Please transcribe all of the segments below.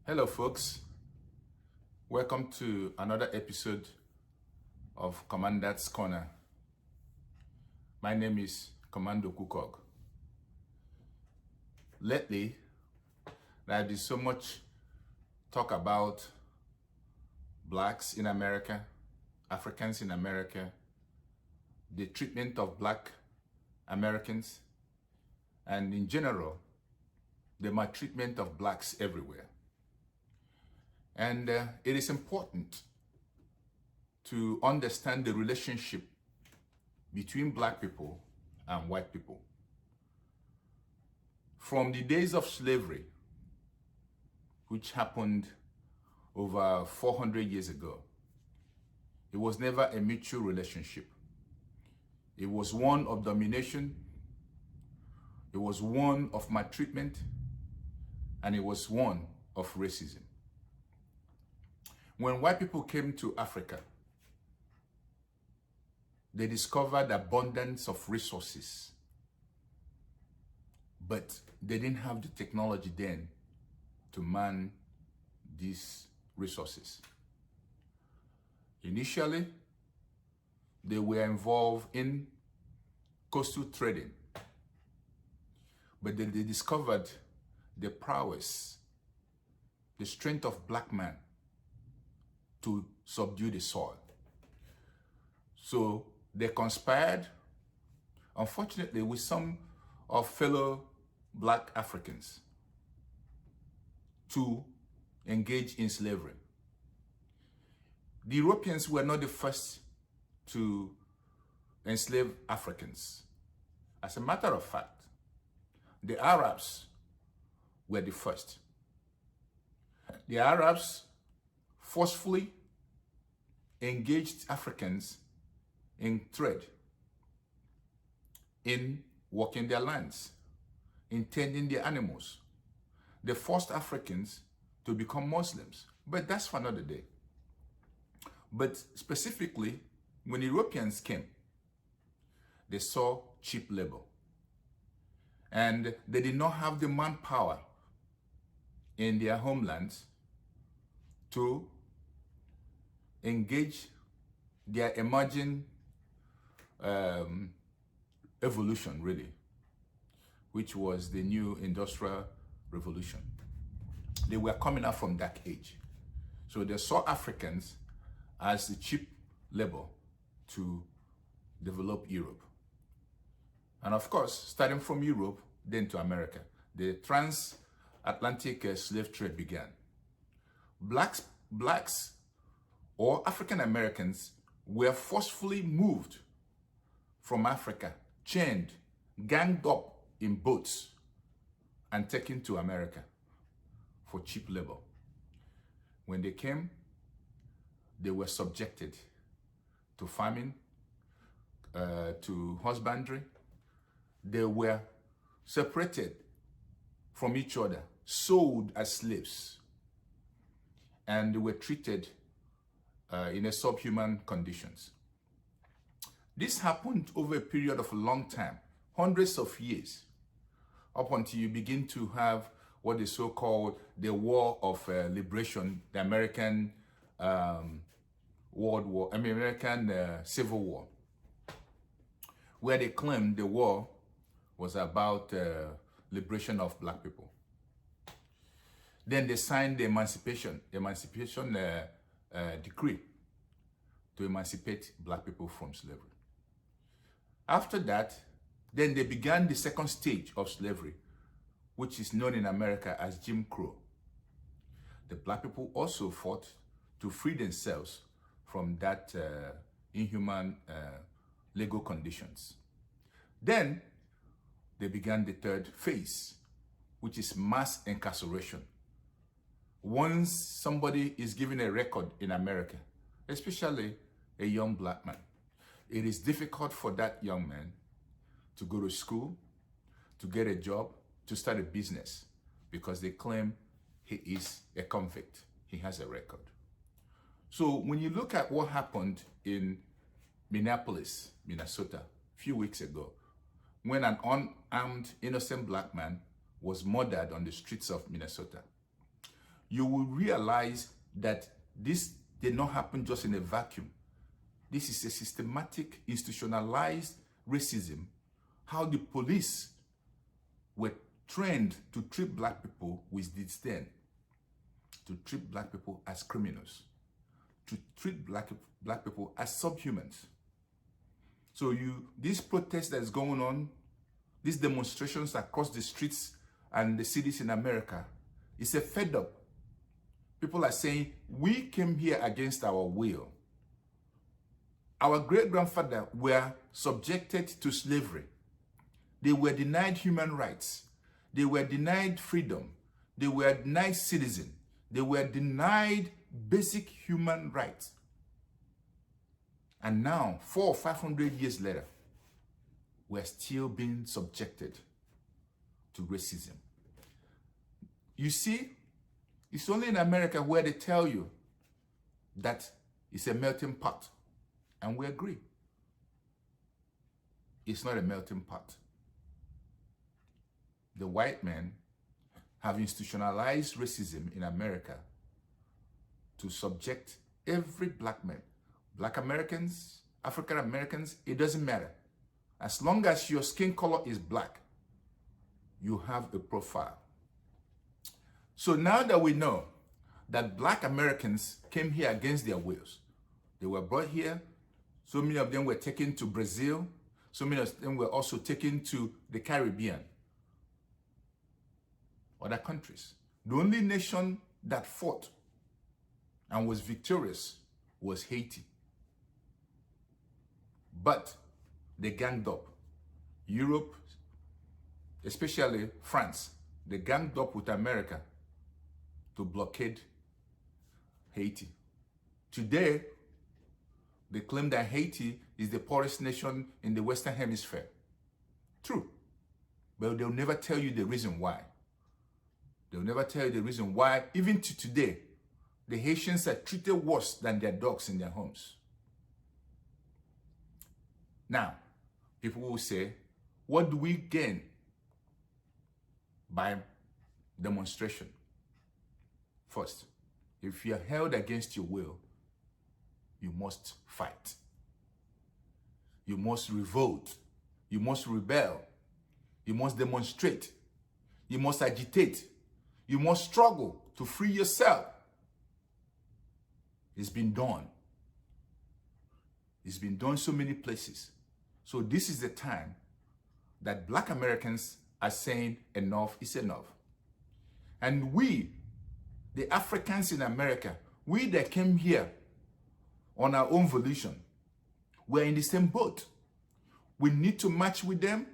Hello folks, welcome to another episode of Commander's Corner. My name is Commando Kukog. Lately, there has been so much talk about blacks in America, Africans in America, the treatment of black Americans, and in general, the maltreatment of blacks everywhere. And it is important to understand the relationship between black people and white people. From the days of slavery, which happened over 400 years ago, it was never a mutual relationship. It was one of domination, it was one of maltreatment, and it was one of racism. When white people came to Africa, they discovered abundance of resources, but they didn't have the technology then to man these resources. Initially, they were involved in coastal trading, but then they discovered the prowess, the strength of black man to subdue the soil. So they conspired, unfortunately, with some of fellow black Africans to engage in slavery. The Europeans were not the first to enslave Africans. As a matter of fact, the Arabs were the first. The Arabs forcefully engaged Africans in trade, in working their lands, in tending their animals. They forced Africans to become Muslims, but that's for another day. But specifically, when Europeans came, they saw cheap labor, and they did not have the manpower in their homelands to engage their emerging evolution, really, which was the new industrial revolution. They were coming out from that age. So they saw Africans as the cheap labor to develop Europe. And of course, starting from Europe, then to America, the transatlantic slave trade began. Blacks or African Americans were forcefully moved from Africa, chained, ganged up in boats, and taken to America for cheap labor. When they came, they were subjected to farming, to husbandry. They were separated from each other, sold as slaves, and they were treated in a subhuman conditions. This happened over a period of a long time, hundreds of years, up until you begin to have what is so-called the War of Liberation, the American Civil War, where they claimed the war was about liberation of black people. Then they signed the Emancipation Decree to emancipate black people from slavery. After that, then they began the second stage of slavery, which is known in America as Jim Crow. The black people also fought to free themselves from that inhuman legal conditions. Then they began the third phase, which is mass incarceration. Once somebody is given a record in America, especially a young black man, it is difficult for that young man to go to school, to get a job, to start a business, because they claim he is a convict. He has a record. So when you look at what happened in Minneapolis, Minnesota, a few weeks ago, when an unarmed, innocent black man was murdered on the streets of Minnesota, you will realize that this did not happen just in a vacuum. This is a systematic, institutionalized racism. How the police were trained to treat black people with disdain, to treat black people as criminals, to treat black people as subhumans. So this protest that is going on, these demonstrations across the streets and the cities in America, it's a fed up. People are saying, we came here against our will. Our great-grandfather were subjected to slavery. They were denied human rights. They were denied freedom. They were denied citizen. They were denied basic human rights. And now, 400 or 500 years later, we're still being subjected to racism. You see, it's only in America where they tell you that it's a melting pot. And we agree. It's not a melting pot. The white men have institutionalized racism in America to subject every black man. Black Americans, African Americans, it doesn't matter. As long as your skin color is black, you have a profile. So now that we know that black Americans came here against their wills, they were brought here, so many of them were taken to Brazil, so many of them were also taken to the Caribbean, other countries. The only nation that fought and was victorious was Haiti. But they ganged up. Europe, especially France, they ganged up with America to blockade Haiti. Today, they claim that Haiti is the poorest nation in the Western Hemisphere. True. But they'll never tell you the reason why. They'll never tell you the reason why, even to today, the Haitians are treated worse than their dogs in their homes. Now, people will say, what do we gain by demonstration? First, if you are held against your will, you must fight. You must revolt. You must rebel. You must demonstrate. You must agitate. You must struggle to free yourself. It's been done. It's been done so many places. So this is the time that black Americans are saying enough is enough. And we, the Africans in America, we that came here on our own volition, we're in the same boat. We need to march with them.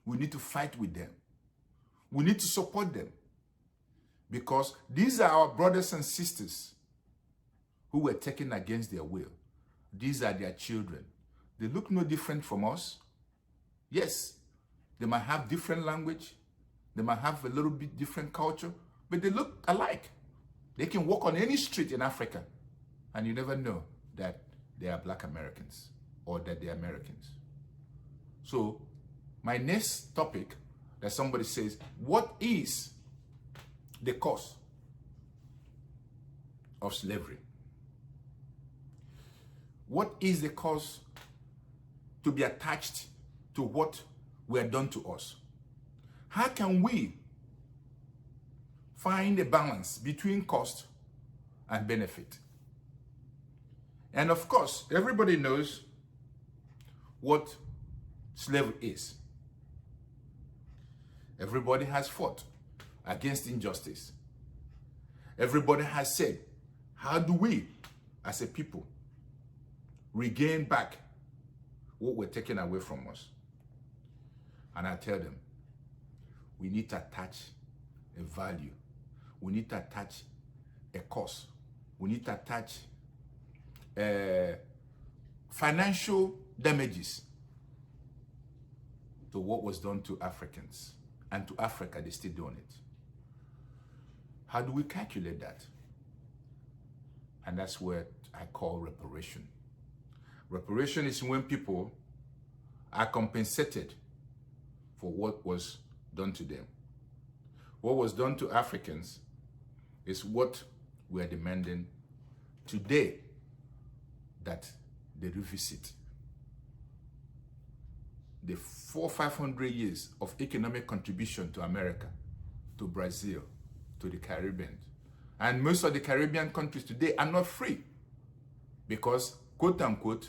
We need to fight with them. We need to support them. Because these are our brothers and sisters who were taken against their will. These are their children. They look no different from us. Yes, they might have different language. They might have a little bit different culture, but they look alike. They can walk on any street in Africa, and you never know that they are black Americans or that they're Americans. So my next topic, that somebody says, what is the cause of slavery? What is the cause to be attached to what were done to us? How can we find a balance between cost and benefit? And of course, everybody knows what slavery is. Everybody has fought against injustice. Everybody has said, how do we, as a people, regain back what were taken away from us? And I tell them, we need to attach a value. We need to attach a cost. We need to attach financial damages to what was done to Africans. And to Africa, they're still doing it. How do we calculate that? And that's what I call reparation. Reparation is when people are compensated for what was done to them. What was done to Africans is what we are demanding today, that they revisit the 400-500 years of economic contribution to America, to Brazil, to the Caribbean. And most of the Caribbean countries today are not free because, quote unquote,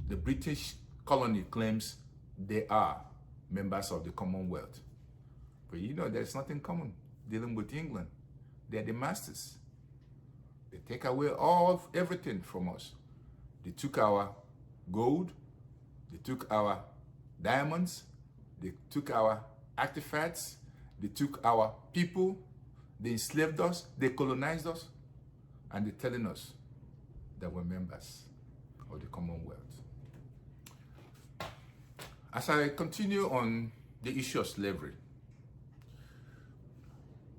the British colony claims they are members of the Commonwealth. But you know, there's nothing common dealing with England. They're the masters. They take away everything from us. They took our gold, they took our diamonds, they took our artifacts, they took our people, they enslaved us, they colonized us, and they're telling us that we're members of the Commonwealth. As I continue on the issue of slavery,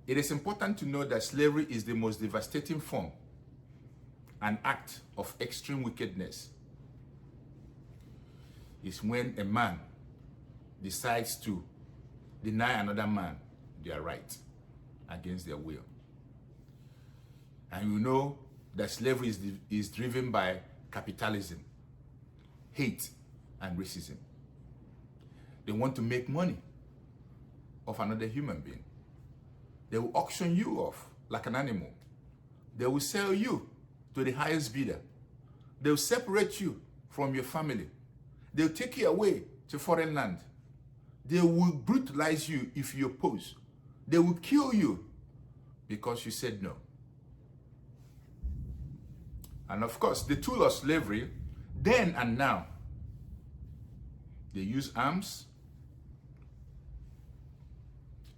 it is important to know that slavery is the most devastating form and act of extreme wickedness. It's when a man decides to deny another man their right against their will. And you know that slavery is driven by capitalism, hate, and racism. They want to make money off another human being. They will auction you off like an animal. They will sell you to the highest bidder. They will separate you from your family. They will take you away to foreign land. They will brutalize you if you oppose. They will kill you because you said no. And of course, the tool of slavery, then and now, they use arms.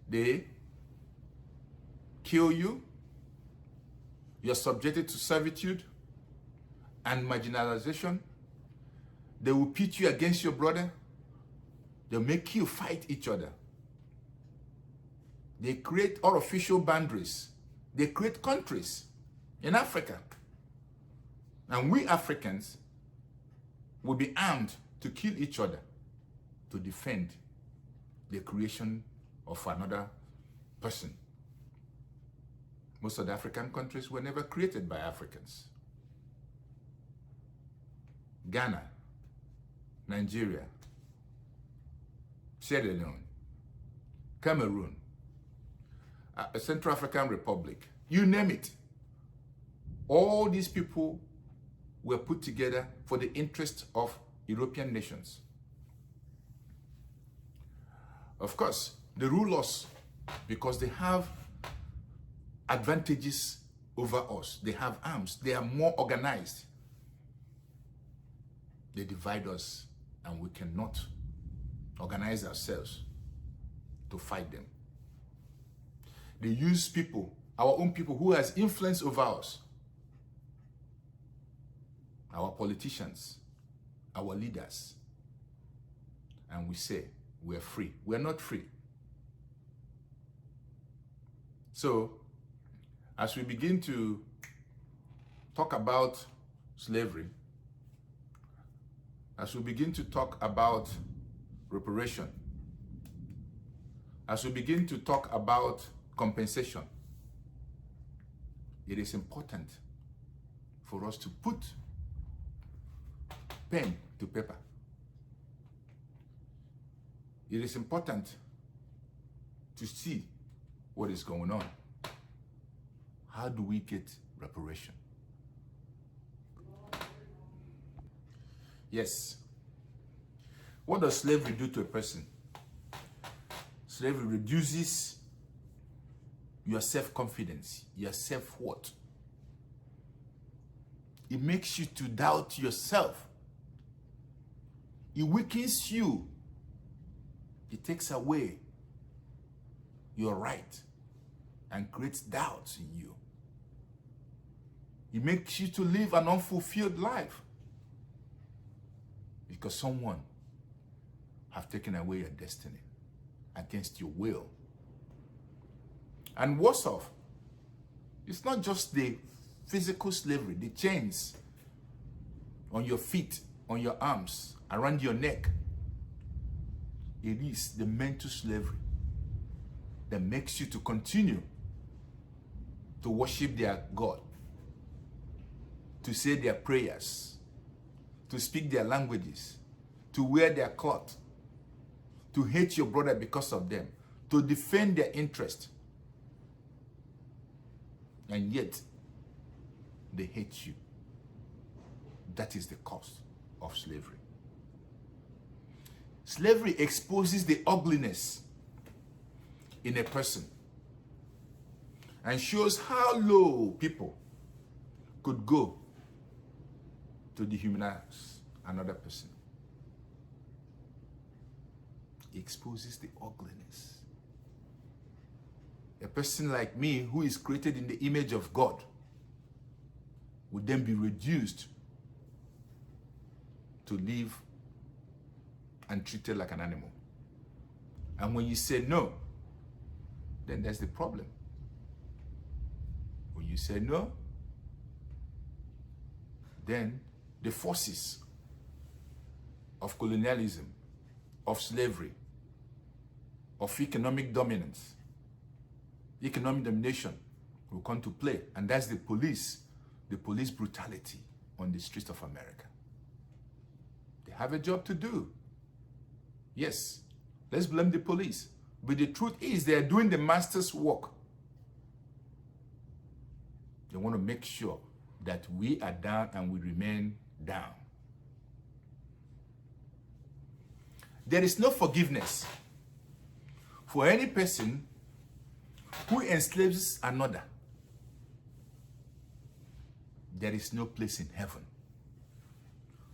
They kill you. You're subjected to servitude and marginalization. They will pit you against your brother. They'll make you fight each other. They create artificial boundaries. They create countries in Africa. And we Africans will be armed to kill each other to defend the creation of another person. Most of the African countries were never created by Africans. Ghana, Nigeria, Sierra Leone, Cameroon, Central African Republic, you name it. All these people were put together for the interest of European nations. Of course, they rule us because they have advantages over us. They have arms. They are more organized. They divide us, and we cannot organize ourselves to fight them. They use people, our own people, who has influence over us. Our politicians, our leaders. And we say, we're free. We're not free. So, as we begin to talk about slavery, as we begin to talk about reparation, as we begin to talk about compensation, it is important for us to put pen to paper. It is important to see what is going on. How do we get reparation? Yes. What does slavery do to a person? Slavery reduces your self-confidence, your self-worth. It makes you to doubt yourself. It weakens you. It takes away your right and creates doubts in you. It makes you to live an unfulfilled life because someone have taken away your destiny against your will. And worse off, it's not just the physical slavery, the chains on your feet, on your arms, around your neck. It is the mental slavery that makes you to continue to worship their God, to say their prayers, to speak their languages, to wear their cloth, to hate your brother because of them, to defend their interest. And yet, they hate you. That is the cost of slavery. Slavery exposes the ugliness in a person and shows how low people could go to dehumanize another person. It exposes the ugliness. A person like me, who is created in the image of God, would then be reduced to live and treated like an animal. And when you say no, then there's the problem. When you say no, then the forces of colonialism, of slavery, of economic dominance, economic domination will come to play. And that's the police brutality on the streets of America. They have a job to do. Yes, let's blame the police. But the truth is they are doing the master's work. They want to make sure that we are down and we remain down. There is no forgiveness for any person who enslaves another. There is no place in heaven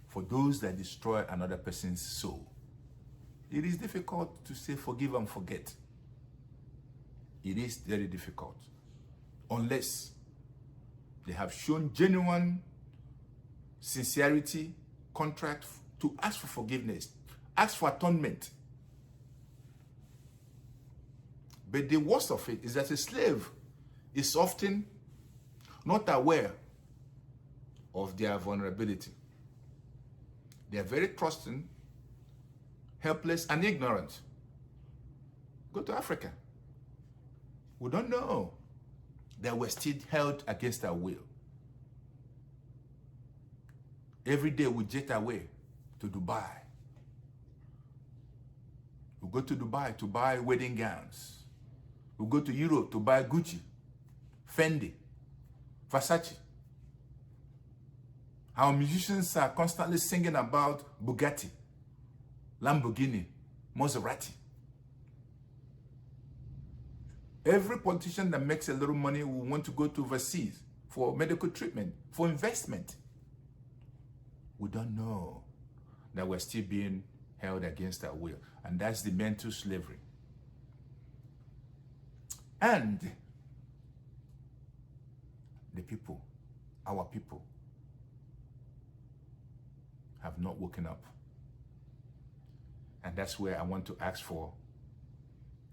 for those that destroy another person's soul. It is difficult to say forgive and forget. It is very difficult. Unless they have shown genuine sincerity, contract to ask for forgiveness, ask for atonement. But the worst of it is that a slave is often not aware of their vulnerability. They are very trusting, helpless, and ignorant. Go to Africa. We don't know that we're still held against our will. Every day we jet away to Dubai. We go to Dubai to buy wedding gowns. We go to Europe to buy Gucci, Fendi, Versace. Our musicians are constantly singing about Bugatti, Lamborghini, Maserati. Every politician that makes a little money will want to go to overseas for medical treatment, for investment. We don't know that we're still being held against our will. And that's the mental slavery. And the people, our people, have not woken up. And that's where I want to ask for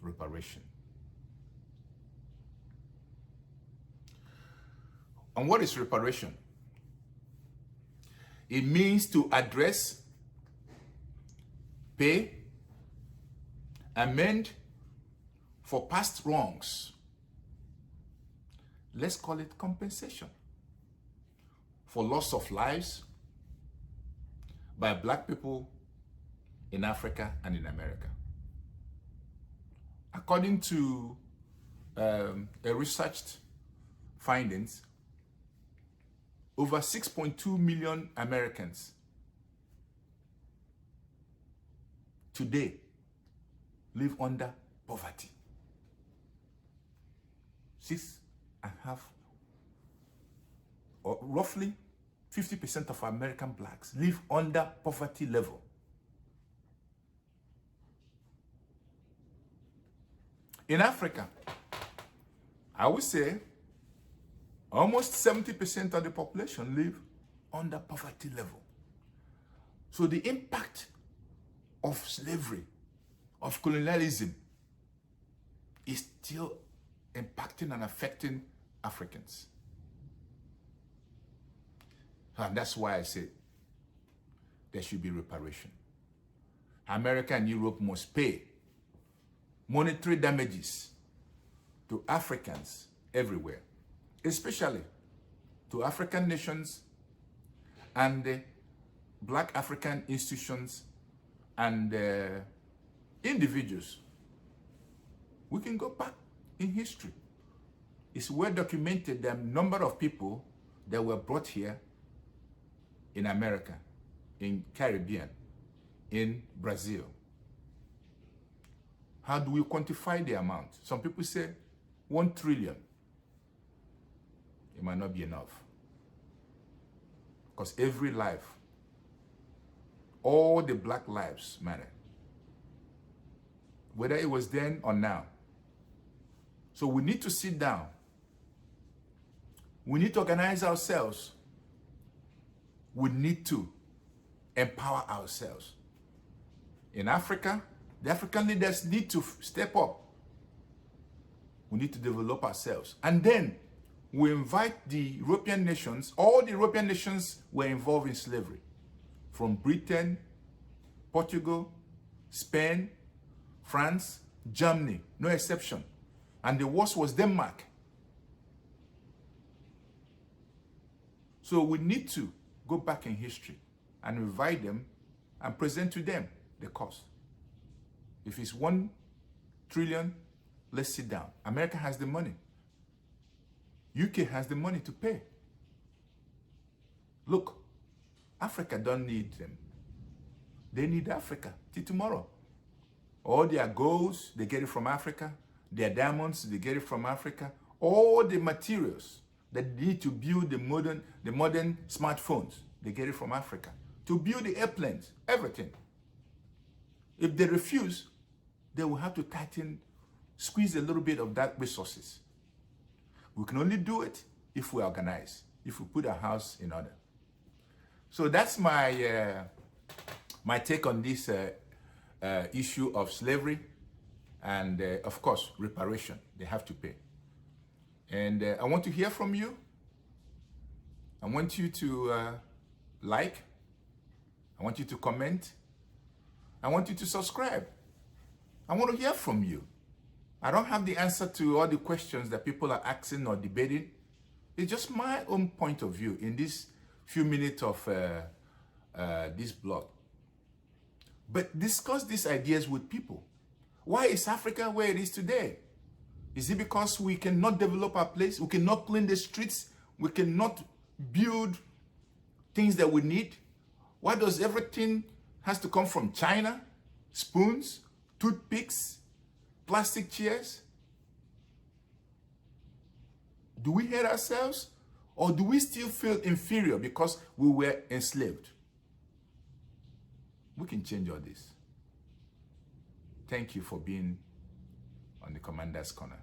reparation. And what is reparation? It means to address, pay, amend for past wrongs. Let's call it compensation for loss of lives by Black people in Africa and in America. According to a researched findings, over 6.2 million Americans today live under poverty. 6.5, or roughly 50% of American blacks live under poverty level. In Africa, I would say almost 70% of the population live under poverty level. So the impact of slavery, of colonialism, is still impacting and affecting Africans. And that's why I say there should be reparation. America and Europe must pay monetary damages to Africans everywhere especially to African nations and Black African institutions and individuals. We can go back in history. It's well documented the number of people that were brought here in America, in Caribbean, in Brazil. How do we quantify the amount? Some people say 1 trillion. It might not be enough. Because every life, all the Black lives matter. Whether it was then or now. So we need to sit down. We need to organize ourselves. We need to empower ourselves. In Africa, the African leaders need to step up. We need to develop ourselves. And then we invite the European nations. All the European nations were involved in slavery. From Britain, Portugal, Spain, France, Germany, no exception. And the worst was Denmark. So we need to go back in history and invite them and present to them the cost. If it's 1 trillion, let's sit down. America has the money. UK has the money to pay. Look, Africa don't need them. They need Africa till tomorrow. All their goals, they get it from Africa. Their diamonds, they get it from Africa. All the materials that need to build the modern smartphones, they get it from Africa. To build the airplanes, everything. If they refuse, they will have to tighten, squeeze a little bit of that resources. We can only do it if we organize, if we put our house in order. So that's my my take on this issue of slavery and, of course, reparation. They have to pay. And I want to hear from you. I want you to like. I want you to comment. I want you to subscribe. I want to hear from you. I don't have the answer to all the questions that people are asking or debating. It's just my own point of view in this few minutes of this blog. But discuss these ideas with people. Why is Africa where it is today? Is it because we cannot develop our place? We cannot clean the streets? We cannot build things that we need? Why does everything has to come from China? Spoons, toothpicks, plastic chairs? Do we hate ourselves? Or do we still feel inferior because we were enslaved? We can change all this. Thank you for being on the Commander's Corner.